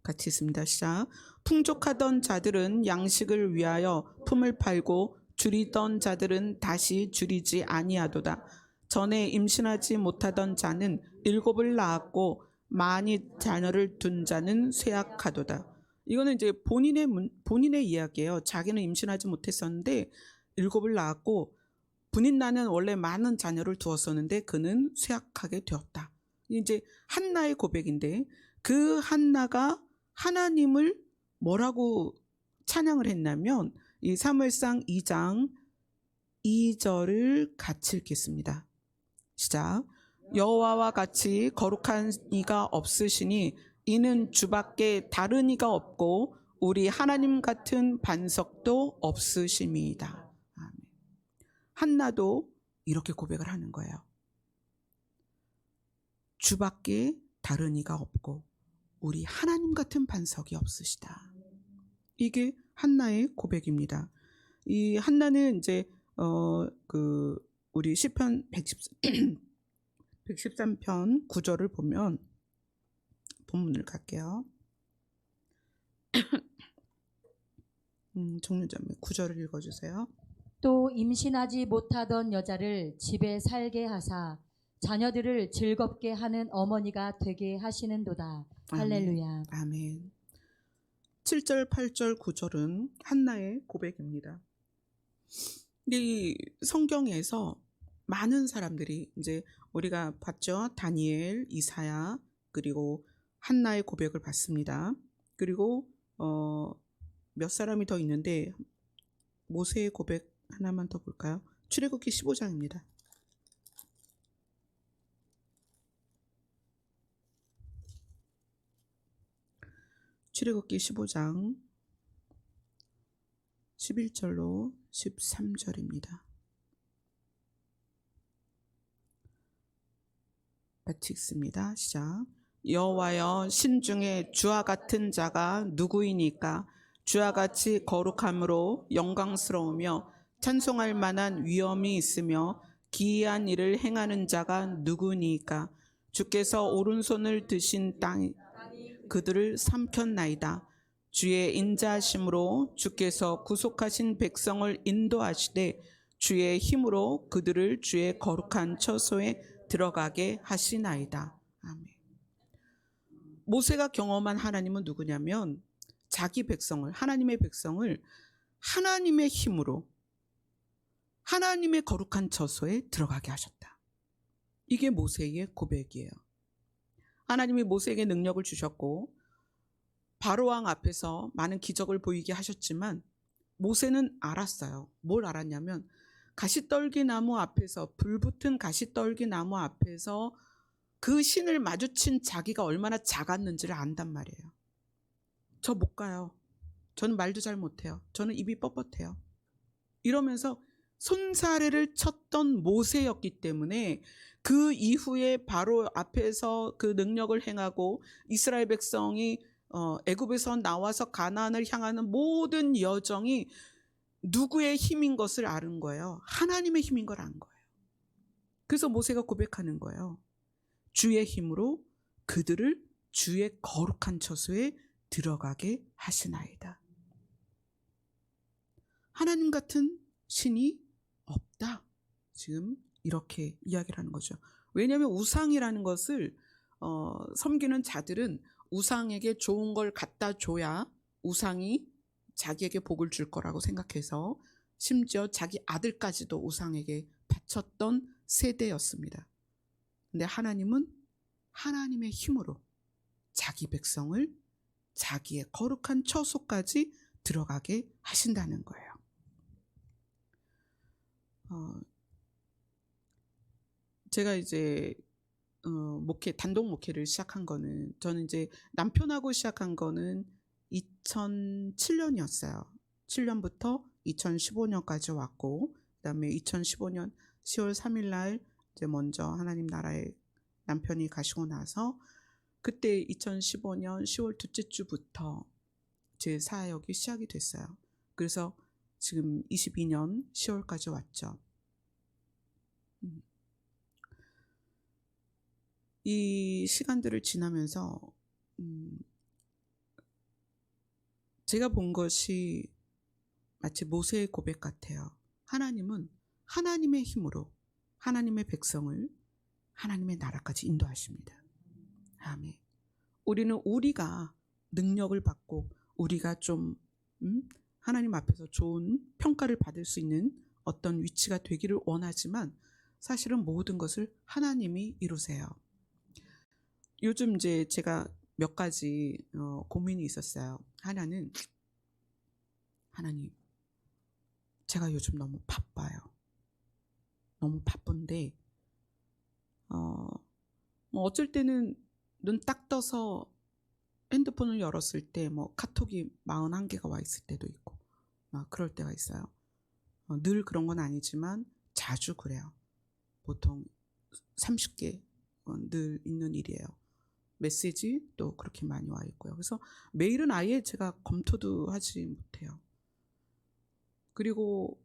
같이 있습니다. 시작. 풍족하던 자들은 양식을 위하여 품을 팔고 줄이던 자들은 다시 줄이지 아니하도다. 전에 임신하지 못하던 자는 7을 낳았고 많이 자녀를 둔 자는 쇠약하도다. 이거는 이제 본인의 이야기예요. 자기는 임신하지 못했었는데 7을 낳았고, 분인나는 원래 많은 자녀를 두었었는데 그는 쇠약하게 되었다. 이제 한나의 고백인데, 그 한나가 하나님을 뭐라고 찬양을 했냐면, 이 사무엘상 2장 2절을 같이 읽겠습니다. 시작. 여호와와 같이 거룩한 이가 없으시니 이는 주밖에 다른 이가 없고 우리 하나님 같은 반석도 없으심이다. 아멘. 한나도 이렇게 고백을 하는 거예요. 주밖에 다른 이가 없고 우리 하나님 같은 반석이 없으시다. 이게 한나의 고백입니다. 이 한나는 이제 우리 시편 113편 9절을 보면, 본문을 갈게요. 정류점에 9절을 읽어주세요. 또 임신하지 못하던 여자를 집에 살게 하사 자녀들을 즐겁게 하는 어머니가 되게 하시는도다. 할렐루야. 아멘. 7절, 8절, 9절은 한나의 고백입니다. 이 성경에서 많은 사람들이, 이제 우리가 봤죠. 다니엘, 이사야, 그리고 한나의 고백을 봤습니다. 그리고 몇 사람이 더 있는데 모세의 고백 하나만 더 볼까요? 출애굽기 15장입니다. 출애굽기 15장 11절로 13절입니다. 같이 읽습니다. 시작. 여호와여, 신중에 주와 같은 자가 누구이니까? 주와 같이 거룩함으로 영광스러우며 찬송할 만한 위엄이 있으며 기이한 일을 행하는 자가 누구니까? 주께서 오른손을 드신 땅 그들을 삼켰나이다. 주의 인자하심으로 주께서 구속하신 백성을 인도하시되 주의 힘으로 그들을 주의 거룩한 처소에 들어가게 하시나이다. 아멘. 모세가 경험한 하나님은 누구냐면, 자기 백성을, 하나님의 백성을 하나님의 힘으로 하나님의 거룩한 처소에 들어가게 하셨다. 이게 모세의 고백이에요. 하나님이 모세에게 능력을 주셨고 바로왕 앞에서 많은 기적을 보이게 하셨지만 모세는 알았어요. 뭘 알았냐면, 가시떨기나무 앞에서, 불붙은 가시떨기나무 앞에서 그 신을 마주친 자기가 얼마나 작았는지를 안단 말이에요. 저 못 가요. 저는 말도 잘 못해요. 저는 입이 뻣뻣해요. 이러면서 손사래를 쳤던 모세였기 때문에 그 이후에 바로 앞에서 그 능력을 행하고 이스라엘 백성이 애굽에서 나와서 가나안을 향하는 모든 여정이 누구의 힘인 것을 아는 거예요. 하나님의 힘인 걸 안 거예요. 그래서 모세가 고백하는 거예요. 주의 힘으로 그들을 주의 거룩한 처소에 들어가게 하시나이다. 하나님 같은 신이 없다. 지금 이렇게 이야기를 하는 거죠. 왜냐하면 우상이라는 것을 섬기는 자들은 우상에게 좋은 걸 갖다 줘야 우상이 자기에게 복을 줄 거라고 생각해서 심지어 자기 아들까지도 우상에게 바쳤던 세대였습니다. 근데 하나님은 하나님의 힘으로 자기 백성을 자기의 거룩한 처소까지 들어가게 하신다는 거예요. 제가 이제 단독 목회를 시작한 거는, 저는 이제 남편하고 시작한 거는 2007년이었어요. 7년부터 2015년까지 왔고, 그다음에 2015년 10월 3일 날 이제 먼저 하나님 나라에 남편이 가시고 나서, 그때 2015년 10월 둘째 주부터 제 사역이 시작이 됐어요. 그래서 지금 22년 10월까지 왔죠. 이 시간들을 지나면서 제가 본 것이 마치 모세의 고백 같아요. 하나님은 하나님의 힘으로 하나님의 백성을 하나님의 나라까지 인도하십니다. 아멘. 우리는 우리가 능력을 받고 우리가 좀 하나님 앞에서 좋은 평가를 받을 수 있는 어떤 위치가 되기를 원하지만, 사실은 모든 것을 하나님이 이루세요. 요즘 이제 제가 몇 가지 고민이 있었어요. 하나는, 하나님, 제가 요즘 너무 바빠요. 너무 바쁜데 어쩔 때는 눈 딱 떠서 핸드폰을 열었을 때 카톡이 41개가 와 있을 때도 있고 막 그럴 때가 있어요. 늘 그런 건 아니지만 자주 그래요. 보통 30개 늘 있는 일이에요. 메시지 또 그렇게 많이 와 있고요. 그래서 메일은 아예 제가 검토도 하지 못해요. 그리고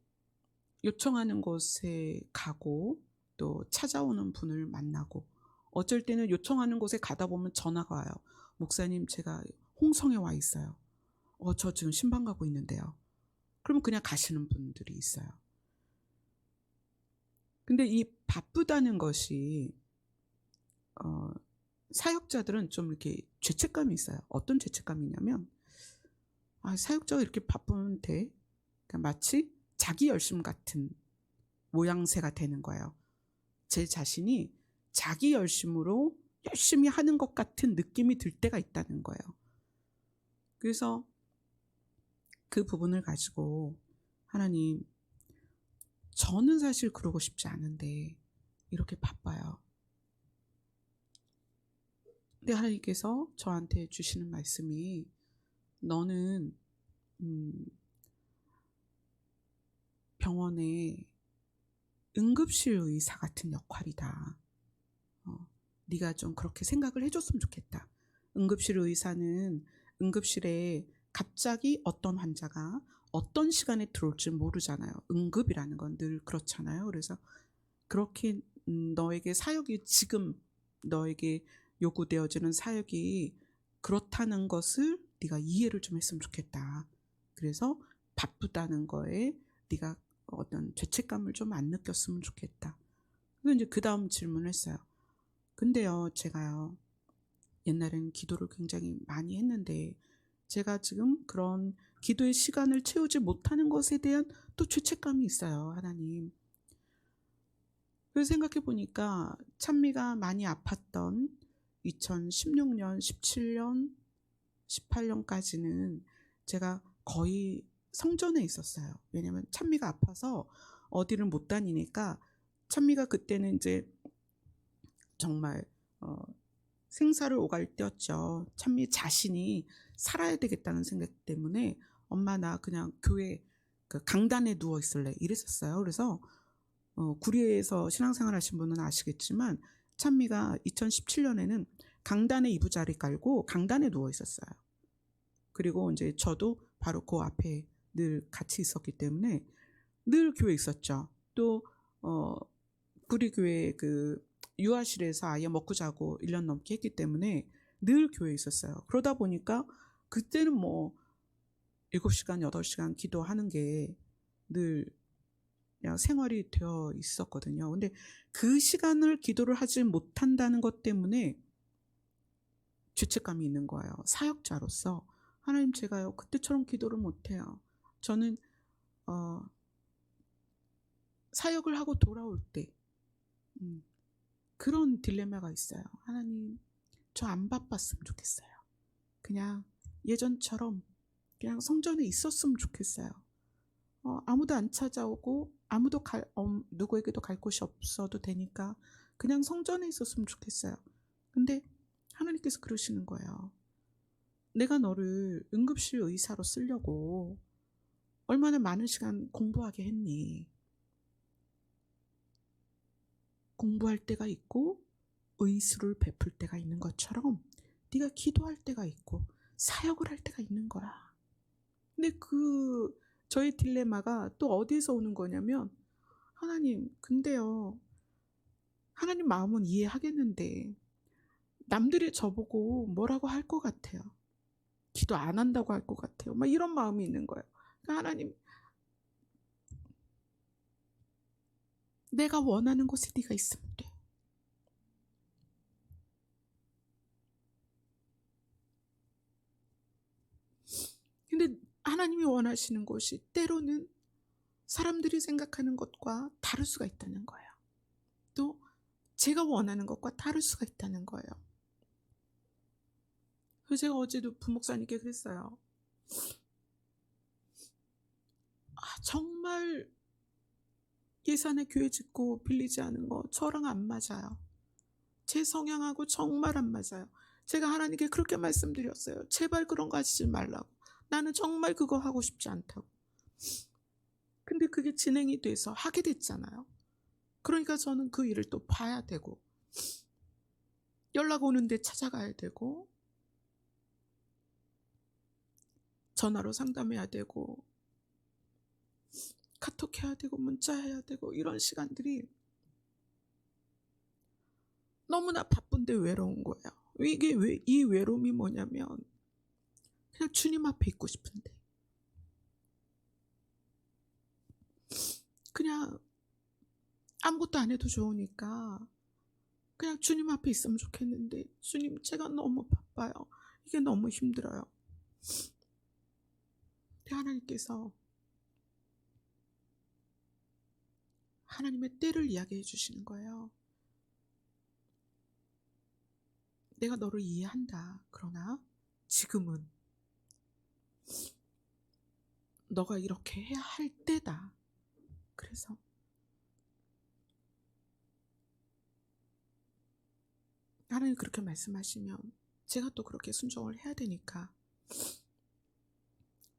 요청하는 곳에 가고 또 찾아오는 분을 만나고, 어쩔 때는 요청하는 곳에 가다 보면 전화가 와요. 목사님, 제가 홍성에 와 있어요. 저 지금 신방 가고 있는데요. 그러면 그냥 가시는 분들이 있어요. 근데 이 바쁘다는 것이 사역자들은 좀 이렇게 죄책감이 있어요. 어떤 죄책감이냐면, 사역자가 이렇게 바쁘면 돼? 그러니까 마치 자기 열심 같은 모양새가 되는 거예요. 제 자신이 자기 열심으로 열심히 하는 것 같은 느낌이 들 때가 있다는 거예요. 그래서 그 부분을 가지고, 하나님, 저는 사실 그러고 싶지 않은데 이렇게 바빠요. 근데 하나님께서 저한테 주시는 말씀이, 너는 병원에 응급실 의사 같은 역할이다. 네가 좀 그렇게 생각을 해줬으면 좋겠다. 응급실 의사는 응급실에 갑자기 어떤 환자가 어떤 시간에 들어올지 모르잖아요. 응급이라는 건 늘 그렇잖아요. 그래서 그렇게 너에게 사역이, 지금 너에게 요구되어지는 사역이 그렇다는 것을 네가 이해를 좀 했으면 좋겠다. 그래서 바쁘다는 거에 네가 어떤 죄책감을 좀 안 느꼈으면 좋겠다. 그래서 이제 그 다음 질문을 했어요. 근데요, 제가요, 옛날에는 기도를 굉장히 많이 했는데 제가 지금 그런 기도의 시간을 채우지 못하는 것에 대한 또 죄책감이 있어요, 하나님. 그래서 생각해 보니까 찬미가 많이 아팠던 2016년, 17년, 18년까지는 제가 거의 성전에 있었어요. 왜냐면 찬미가 아파서 어디를 못 다니니까, 찬미가 그때는 이제 정말 생사를 오갈 때였죠. 찬미 자신이 살아야 되겠다는 생각 때문에 엄마 나 그냥 교회 그 강단에 누워 있을래 이랬었어요. 그래서 구리에서 신앙생활 하신 분은 아시겠지만 찬미가 2017년에는 강단에 이부자리 깔고 강단에 누워 있었어요. 그리고 이제 저도 바로 그 앞에 늘 같이 있었기 때문에 늘 교회에 있었죠. 또 구리교회 그 유아실에서 아예 먹고 자고 1년 넘게 했기 때문에 늘 교회에 있었어요. 그러다 보니까 그때는 7시간, 8시간 기도하는 게 늘 그냥 생활이 되어 있었거든요. 근데 그 시간을 기도를 하지 못한다는 것 때문에 죄책감이 있는 거예요. 사역자로서. 하나님, 제가요 그때처럼 기도를 못해요. 저는 사역을 하고 돌아올 때 그런 딜레마가 있어요. 하나님, 저 안 바빴으면 좋겠어요. 그냥 예전처럼 그냥 성전에 있었으면 좋겠어요. 아무도 안 찾아오고 아무도 누구에게도 갈 곳이 없어도 되니까 그냥 성전에 있었으면 좋겠어요. 근데 하나님께서 그러시는 거예요. 내가 너를 응급실 의사로 쓰려고 얼마나 많은 시간 공부하게 했니? 공부할 때가 있고 의술을 베풀 때가 있는 것처럼 네가 기도할 때가 있고 사역을 할 때가 있는 거야. 근데 저의 딜레마가 또 어디에서 오는 거냐면, 하나님, 근데요, 하나님 마음은 이해하겠는데 남들이 저보고 뭐라고 할 것 같아요. 기도 안 한다고 할 것 같아요. 막 이런 마음이 있는 거예요. 그러니까 하나님, 내가 원하는 곳에 네가 있으면 돼. 근데 하나님이 원하시는 곳이 때로는 사람들이 생각하는 것과 다를 수가 있다는 거예요. 또 제가 원하는 것과 다를 수가 있다는 거예요. 그래서 제가 어제도 부목사님께 그랬어요. 정말 예산에 교회 짓고 빌리지 않은 거 저랑 안 맞아요. 제 성향하고 정말 안 맞아요. 제가 하나님께 그렇게 말씀드렸어요. 제발 그런 거 하시지 말라고. 나는 정말 그거 하고 싶지 않다고. 근데 그게 진행이 돼서 하게 됐잖아요. 그러니까 저는 그 일을 또 봐야 되고, 연락 오는데 찾아가야 되고, 전화로 상담해야 되고, 카톡 해야 되고, 문자 해야 되고, 이런 시간들이 너무나 바쁜데 외로운 거예요. 이 외로움이 뭐냐면 그냥 주님 앞에 있고 싶은데, 그냥 아무것도 안 해도 좋으니까 그냥 주님 앞에 있으면 좋겠는데, 주님, 제가 너무 바빠요. 이게 너무 힘들어요. 하나님께서 하나님의 때를 이야기해 주시는 거예요. 내가 너를 이해한다. 그러나 지금은 너가 이렇게 해야 할 때다. 그래서 하나님 그렇게 말씀하시면 제가 또 그렇게 순종을 해야 되니까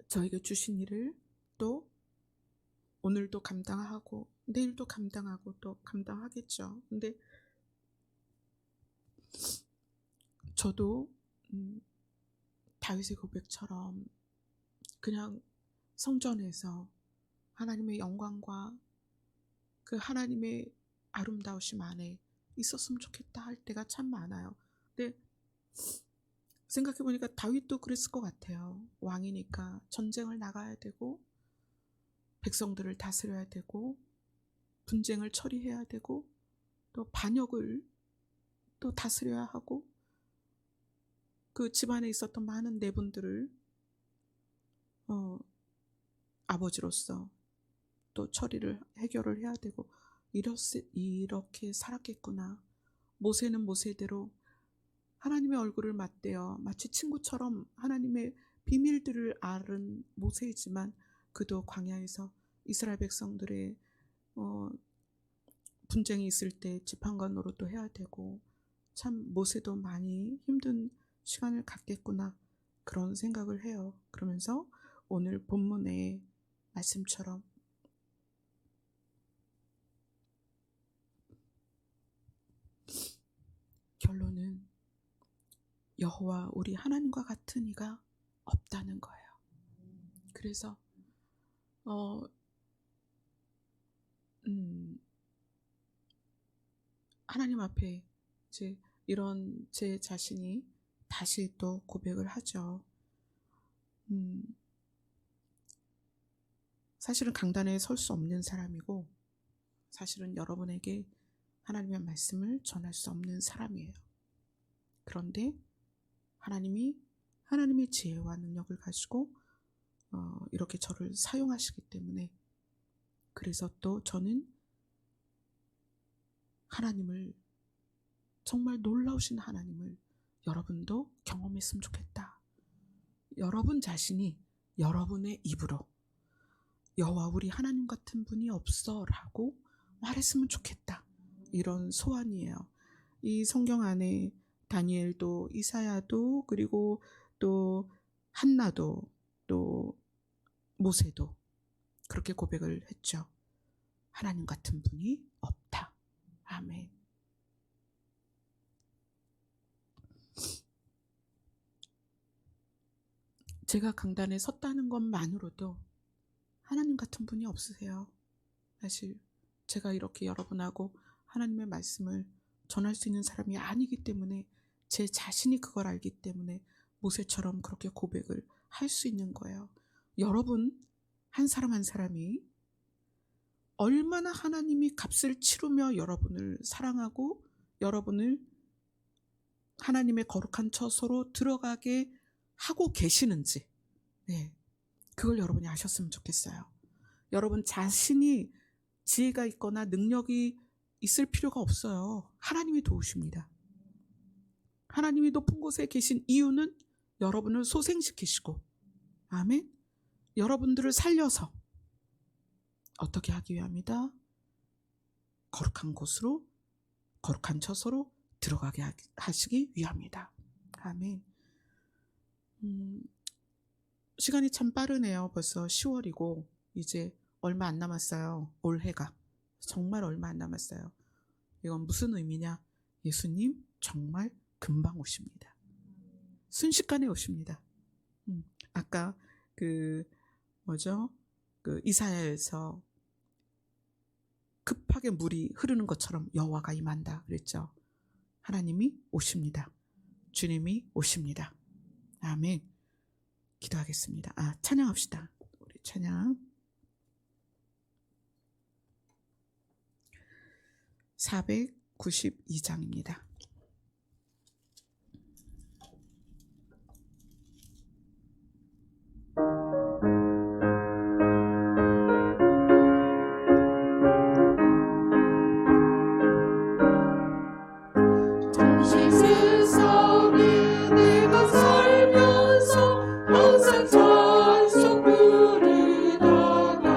저에게 주신 일을 또 오늘도 감당하고 내일도 감당하고 또 감당하겠죠. 근데 저도 다윗의 고백처럼 그냥 성전에서 하나님의 영광과 그 하나님의 아름다우심 안에 있었으면 좋겠다 할 때가 참 많아요. 근데 생각해보니까 다윗도 그랬을 것 같아요. 왕이니까 전쟁을 나가야 되고 백성들을 다스려야 되고 분쟁을 처리해야 되고 또 반역을 또 다스려야 하고 그 집안에 있었던 많은 내분들을 아버지로서 또 처리를 해결을 해야 되고 이렇게 살았겠구나. 모세는 모세대로 하나님의 얼굴을 맞대어 마치 친구처럼 하나님의 비밀들을 아는 모세이지만 그도 광야에서 이스라엘 백성들의 분쟁이 있을 때 재판관 노릇도 해야 되고 참 모세도 많이 힘든 시간을 갖겠구나 그런 생각을 해요. 그러면서 오늘 본문의 말씀처럼 결론은 여호와 우리 하나님과 같은 이가 없다는 거예요. 그래서 하나님 앞에 이제 이런 제 자신이 다시 또 고백을 하죠. 사실은 강단에 설 수 없는 사람이고 사실은 여러분에게 하나님의 말씀을 전할 수 없는 사람이에요. 그런데 하나님의 지혜와 능력을 가지고 이렇게 저를 사용하시기 때문에 그래서 또 저는 하나님을 정말 놀라우신 하나님을 여러분도 경험했으면 좋겠다. 여러분 자신이 여러분의 입으로 여호와 우리 하나님 같은 분이 없어 라고 말했으면 좋겠다. 이런 소원이에요. 이 성경 안에 다니엘도 이사야도 그리고 또 한나도 또 모세도 그렇게 고백을 했죠. 하나님 같은 분이 없다. 아멘. 제가 강단에 섰다는 것만으로도 하나님 같은 분이 없으세요. 사실 제가 이렇게 여러분하고 하나님의 말씀을 전할 수 있는 사람이 아니기 때문에 제 자신이 그걸 알기 때문에 모세처럼 그렇게 고백을 할 수 있는 거예요. 여러분 한 사람 한 사람이 얼마나 하나님이 값을 치르며 여러분을 사랑하고 여러분을 하나님의 거룩한 처소로 들어가게 하고 계시는지, 네, 그걸 여러분이 아셨으면 좋겠어요. 여러분 자신이 지혜가 있거나 능력이 있을 필요가 없어요. 하나님이 도우십니다. 하나님이 높은 곳에 계신 이유는 여러분을 소생시키시고, 아멘, 여러분들을 살려서 어떻게 하기 위함이다? 거룩한 곳으로, 거룩한 처소로 들어가게 하시기 위함이다. 아멘. 시간이 참 빠르네요. 벌써 10월이고 이제 얼마 안 남았어요. 올해가 정말 얼마 안 남았어요. 이건 무슨 의미냐? 예수님 정말 금방 오십니다. 순식간에 오십니다. 아까 그 이사야에서 급하게 물이 흐르는 것처럼 여호와가 임한다 그랬죠. 하나님이 오십니다. 주님이 오십니다. 아멘. 기도하겠습니다. 찬양합시다. 우리 찬양 492장입니다. 세상에 내가 살면서 항상 찬송 부르다가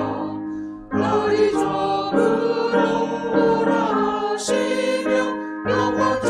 날이 저물어 오라 하시며 영원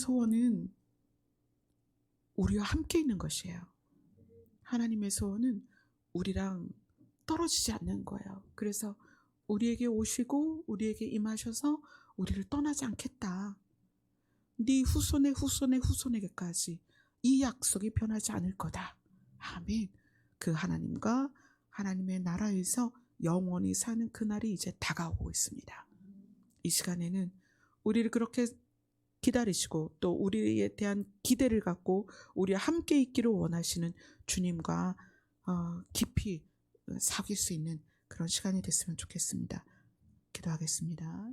소원은 우리와 함께 있는 것이에요. 하나님의 소원은 우리랑 떨어지지 않는 거예요. 그래서 우리에게 오시고 우리에게 임하셔서 우리를 떠나지 않겠다. 네 후손의 후손의 후손에게까지 이 약속이 변하지 않을 거다. 아멘. 그 하나님과 하나님의 나라에서 영원히 사는 그날이 이제 다가오고 있습니다. 이 시간에는 우리를 그렇게 기다리시고 또 우리에 대한 기대를 갖고 우리와 함께 있기를 원하시는 주님과 깊이 사귈 수 있는 그런 시간이 됐으면 좋겠습니다. 기도하겠습니다.